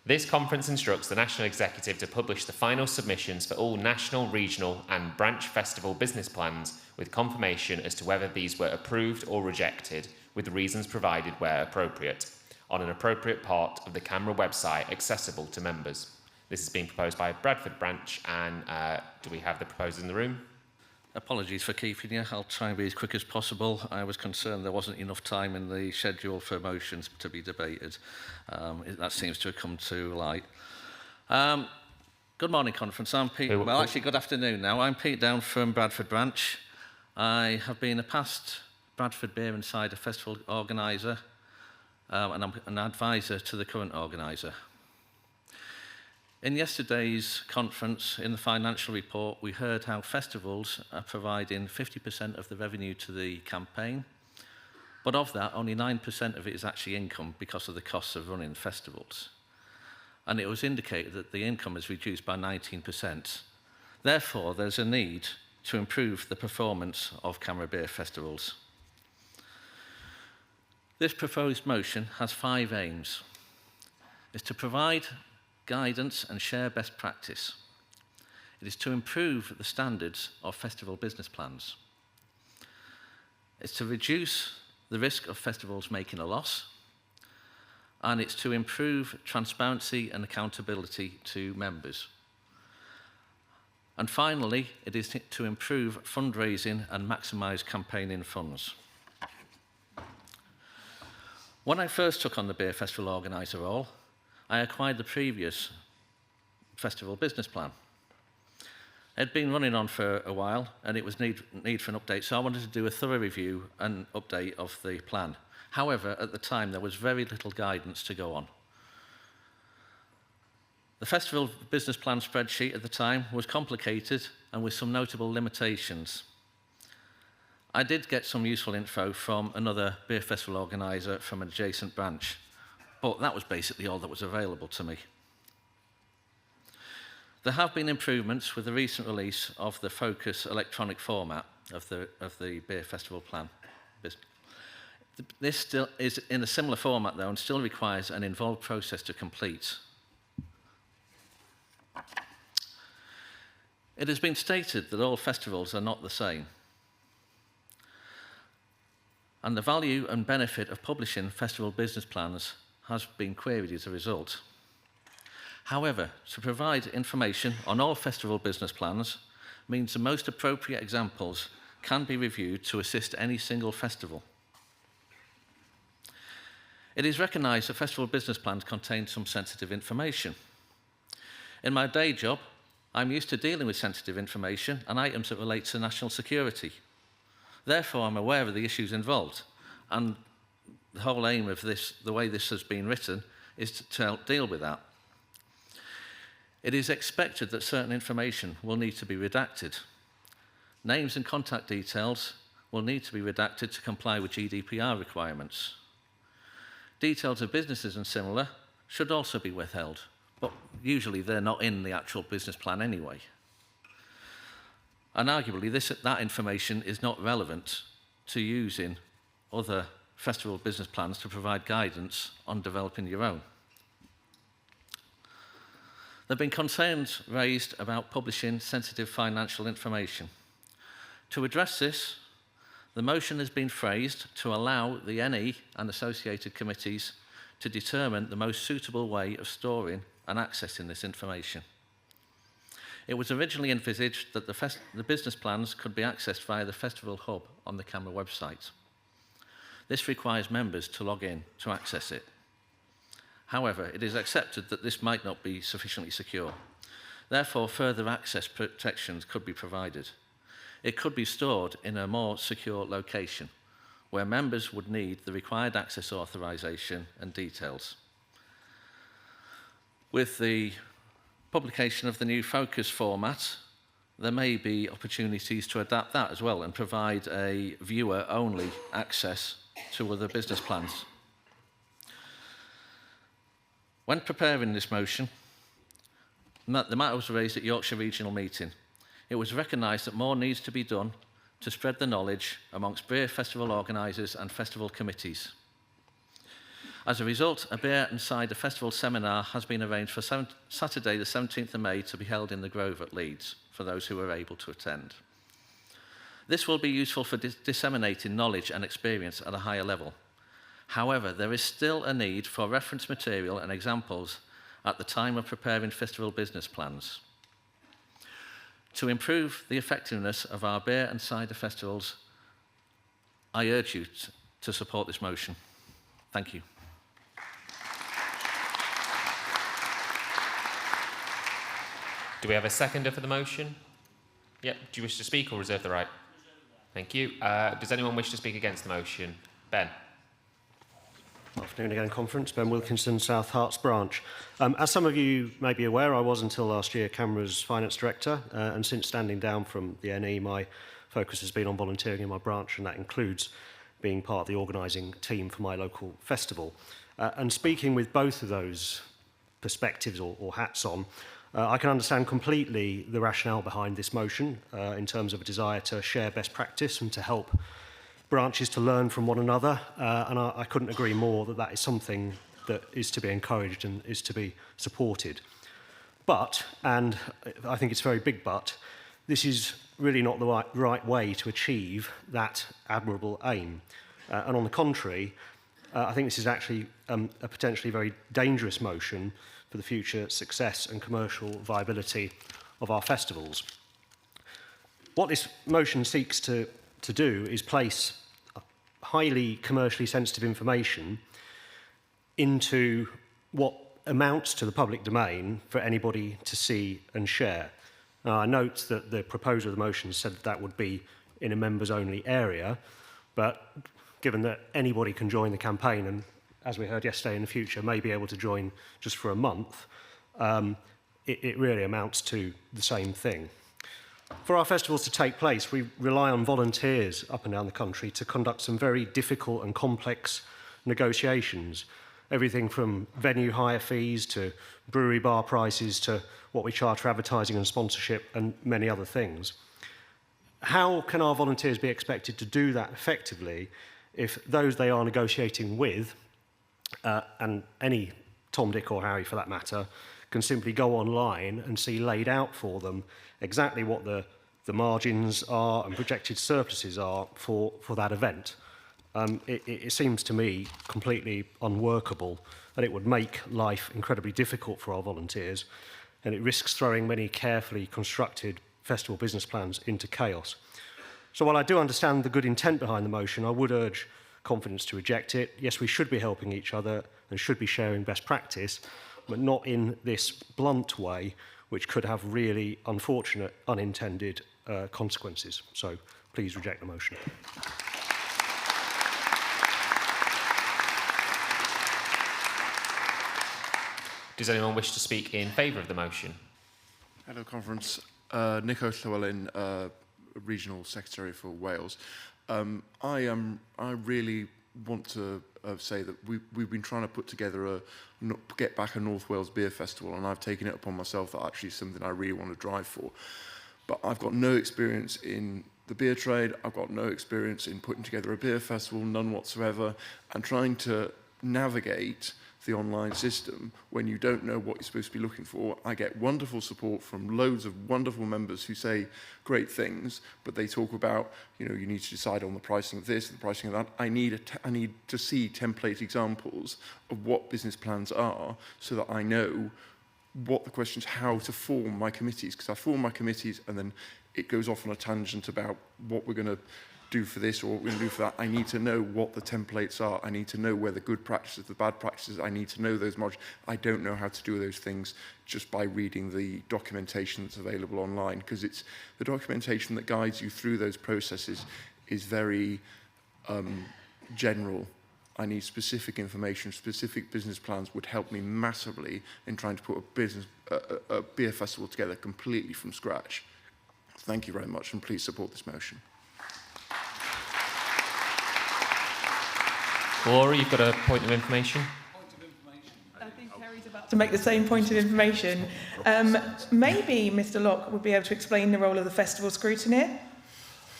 This conference instructs the National Executive to publish the final submissions for all national, regional and branch festival business plans with confirmation as to whether these were approved or rejected, with reasons provided where appropriate, on an appropriate part of the CAMRA website accessible to members. This has been proposed by Bradford branch, and do we have the proposers in the room? Apologies for keeping you. I'll try and be as quick as possible. I was concerned there wasn't enough time in the schedule for motions to be debated. That seems to have come to light. Good morning, conference. I'm Pete. Well, actually, good afternoon now. I'm Pete Down from Bradford branch. I have been a past Bradford Beer and Cider Festival organiser, and I'm an advisor to the current organiser. In yesterday's conference, in the financial report, we heard how festivals are providing 50% of the revenue to the campaign, but of that, only 9% of it is actually income because of the costs of running festivals. And it was indicated that the income is reduced by 19%. Therefore, there's a need to improve the performance of CAMRA beer festivals. This proposed motion has 5 aims. It's to provide guidance and share best practice. It is to improve the standards of festival business plans. It's to reduce the risk of festivals making a loss. And it's to improve transparency and accountability to members. And finally, it is to improve fundraising and maximise campaigning funds. When I first took on the Beer Festival Organiser role, I acquired the previous festival business plan. It had been running on for a while, and it was need for an update, so I wanted to do a thorough review and update of the plan. However, at the time, there was very little guidance to go on. The festival business plan spreadsheet at the time was complicated and with some notable limitations. I did get some useful info from another beer festival organiser from an adjacent branch, but that was basically all that was available to me. There have been improvements with the recent release of the Focus electronic format of the beer festival plan. This still is in a similar format though and still requires an involved process to complete. It has been stated that all festivals are not the same, and the value and benefit of publishing festival business plans has been queried as a result. However, to provide information on all festival business plans means the most appropriate examples can be reviewed to assist any single festival. It is recognised that festival business plans contain some sensitive information. In my day job, I'm used to dealing with sensitive information and items that relate to national security. Therefore, I'm aware of the issues involved, and the whole aim of this, the way this has been written, is to help deal with that. It is expected that certain information will need to be redacted. Names and contact details will need to be redacted to comply with GDPR requirements. Details of businesses and similar should also be withheld, but usually they're not in the actual business plan anyway. And arguably, that information is not relevant to using other festival business plans to provide guidance on developing your own. There have been concerns raised about publishing sensitive financial information. To address this, the motion has been phrased to allow the NE and associated committees to determine the most suitable way of storing and accessing this information. It was originally envisaged that the business plans could be accessed via the Festival Hub on the CAMRA website. This requires members to log in to access it. However, it is accepted that this might not be sufficiently secure. Therefore, further access protections could be provided. It could be stored in a more secure location, where members would need the required access authorization and details. With the publication of the new Focus format, there may be opportunities to adapt that as well and provide a viewer-only access to other business plans. When preparing this motion, the matter was raised at Yorkshire Regional Meeting. It was recognised that more needs to be done to spread the knowledge amongst beer festival organisers and festival committees. As a result, a beer and cider festival seminar has been arranged for Saturday the 17th of May to be held in the Grove at Leeds for those who are able to attend. This will be useful for disseminating knowledge and experience at a higher level. However, there is still a need for reference material and examples at the time of preparing festival business plans. To improve the effectiveness of our beer and cider festivals, I urge you to support this motion. Thank you. Do we have a seconder for the motion? Yep. Do you wish to speak or reserve the right? Thank you. Does anyone wish to speak against the motion? Ben. Afternoon again, Conference. Ben Wilkinson, South Herts branch. As some of you may be aware, I was until last year CAMRA's Finance Director, and since standing down from the NE, my focus has been on volunteering in my branch, and that includes being part of the organising team for my local festival. And speaking with both of those perspectives or hats on, I can understand completely the rationale behind this motion in terms of a desire to share best practice and to help branches to learn from one another, and I couldn't agree more that that is something that is to be encouraged and is to be supported. But, and I think it's a very big but, this is really not the right way to achieve that admirable aim. And on the contrary, I think this is actually a potentially very dangerous motion for the future success and commercial viability of our festivals. What this motion seeks to do is place highly commercially sensitive information into what amounts to the public domain for anybody to see and share. Now, I note that the proposer of the motion said that would be in a members-only area, but given that anybody can join the campaign, and as we heard yesterday, in the future may be able to join just for a month, it really amounts to the same thing. For our festivals to take place, we rely on volunteers up and down the country to conduct some very difficult and complex negotiations. Everything from venue hire fees to brewery bar prices to what we charge for advertising and sponsorship and many other things. How can our volunteers be expected to do that effectively if those they are negotiating with, and any Tom, Dick or Harry for that matter, can simply go online and see laid out for them exactly what the margins are and projected surpluses are for that event? It seems to me completely unworkable, and it would make life incredibly difficult for our volunteers, and it risks throwing many carefully constructed festival business plans into chaos. So while I do understand the good intent behind the motion, I would urge Conference to reject it. Yes, we should be helping each other and should be sharing best practice, but not in this blunt way, which could have really unfortunate, unintended consequences. So please reject the motion. Does anyone wish to speak in favour of the motion? Hello, Conference. Nico Llywelyn, Regional Secretary for Wales. I really want to say that we've been trying to put together get back a North Wales Beer Festival, and I've taken it upon myself that actually is something I really want to drive for. But I've got no experience in the beer trade, I've got no experience in putting together a beer festival, none whatsoever, and trying to navigate the online system when you don't know what you're supposed to be looking for. I get wonderful support from loads of wonderful members who say great things, but they talk about, you know, you need to decide on the pricing of this, the pricing of that. I need to see template examples of what business plans are so that I know what the questions, how to form my committees, because I form my committees and then it goes off on a tangent about what we're going to do for this or what we're going to do for that. I need to know what the templates are. I need to know where the good practices, the bad practices. I need to know those modules. I don't know how to do those things just by reading the documentation that's available online, because it's the documentation that guides you through those processes is very general. I need specific information. Specific business plans would help me massively in trying to put a beer festival together completely from scratch. Thank you very much, and please support this motion. Laura, you've got a point of information? I think Harry's about to make the same point of information. Maybe Mr. Locke would be able to explain the role of the festival scrutineer.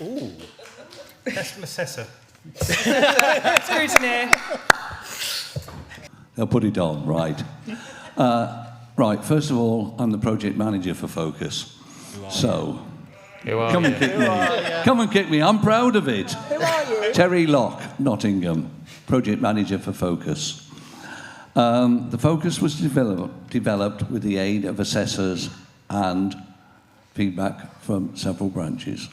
Ooh. Festival assessor. Scrutineer. They'll put it on, right. Right, first of all, I'm the project manager for Focus. So, come and kick me. Come and kick me. I'm proud of it. Who are you? Terry Locke, Nottingham, project manager for Focus. The Focus was developed with the aid of assessors and feedback from several branches.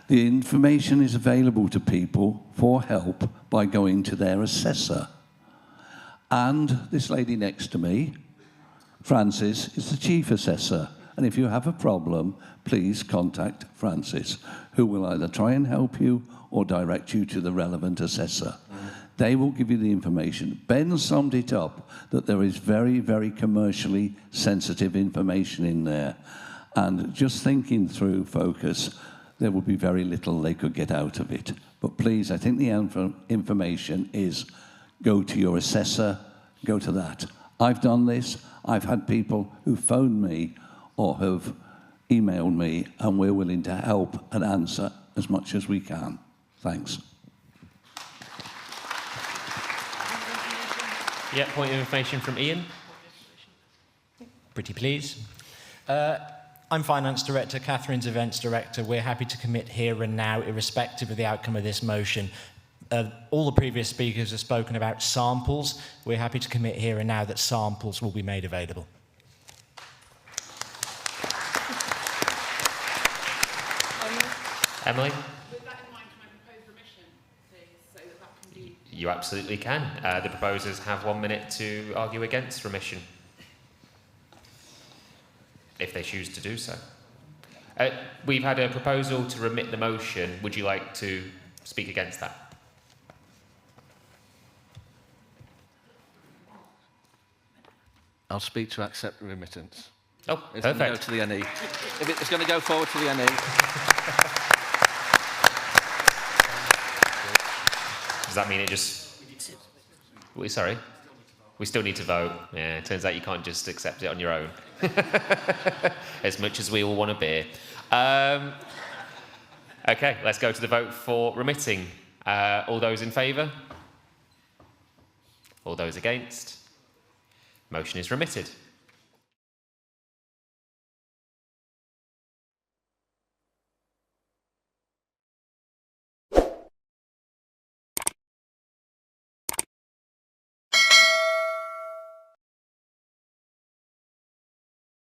The information is available to people for help by going to their assessor. And this lady next to me, Francis, is the chief assessor. And if you have a problem, please contact Francis, who will either try and help you or direct you to the relevant assessor. They will give you the information. Ben summed it up that there is very, very commercially sensitive information in there. And just thinking through Focus, there would be very little they could get out of it. But please, I think the information is go to your assessor, go to that. I've done this. I've had people who phoned me or have emailed me, and we're willing to help and answer as much as we can. Thanks. Yeah, point of information from Ian. Pretty please. I'm Finance Director, Catherine's Events Director. We're happy to commit here and now, irrespective of the outcome of this motion. All the previous speakers have spoken about samples. We're happy to commit here and now that samples will be made available. Emily? With that in mind, can I propose remission, please, so that can be... You absolutely can. The proposers have 1 minute to argue against remission, if they choose to do so. We've had a proposal to remit the motion. Would you like to speak against that? I'll speak to accept the remittance. Oh, It's going to go perfect. to the NE. If it's going to go forward to the NE. Does that mean it just... Sorry? We still need to vote. Yeah, it turns out you can't just accept it on your own. As much as we all want a beer. OK, let's go to the vote for remitting. All those in favour? All those against? Motion is remitted.